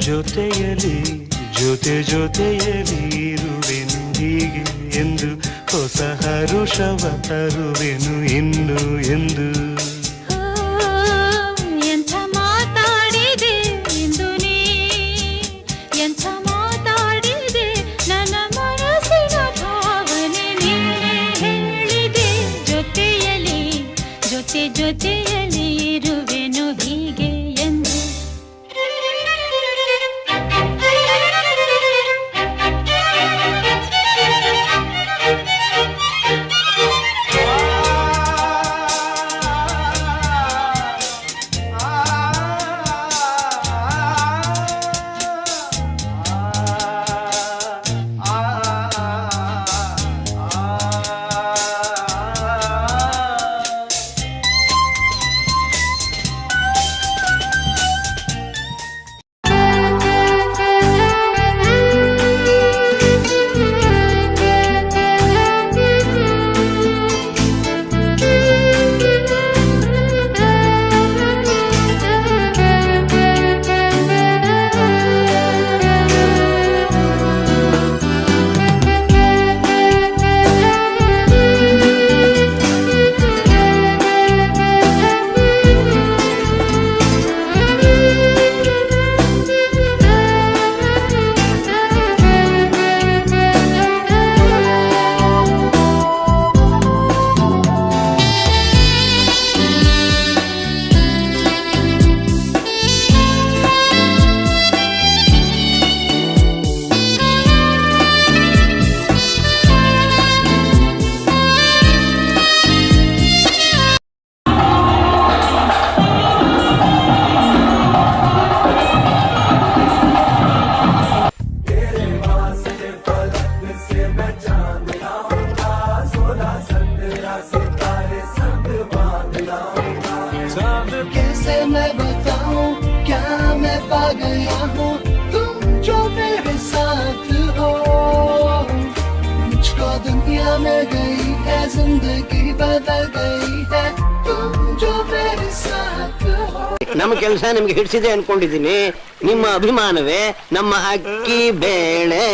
ಜೊತೆಯಲಿ ಜೊತೆಯಲಿ ಇರುವೆನು ಹೀಗೆ ಎಂದು ಹೊಸ ಹರುಷವ ತರುವೆನು ಇನ್ನು ಎಂದು ಎಂಥ ಮಾತಾಡಿದೆ ಇಂದು ನೀ ಎಂಥ ಮಾತಾಡಿದೆ ನನ್ನ ಮನಸ್ಸಿನ ಭಾವನೆ ನೀನೇ ಹೇಳಿದೆ ಜೊತೆಯಲಿ ಜೊತೆಯಲಿ ಇರುವೆನು ಹೀಗೆ ಎಂದು मैं बताऊं क्या मैं पा गया हूँ तुम जो मेरे साथ हो मुझको दुनिया में गई है जिंदगी बदल गई है तुम जो मेरे साथ हो ನಮ್ಮ ಕೆಲಸ ನಿಮಗೆ ಹಿಡಿಸಿದೆ ಅನ್ಕೊಂಡಿದ್ದೀನಿ ನಿಮ್ಮ ಅಭಿಮಾನವೇ ನಮ್ಮ ಅಕ್ಕಿ ಬೇಳೆ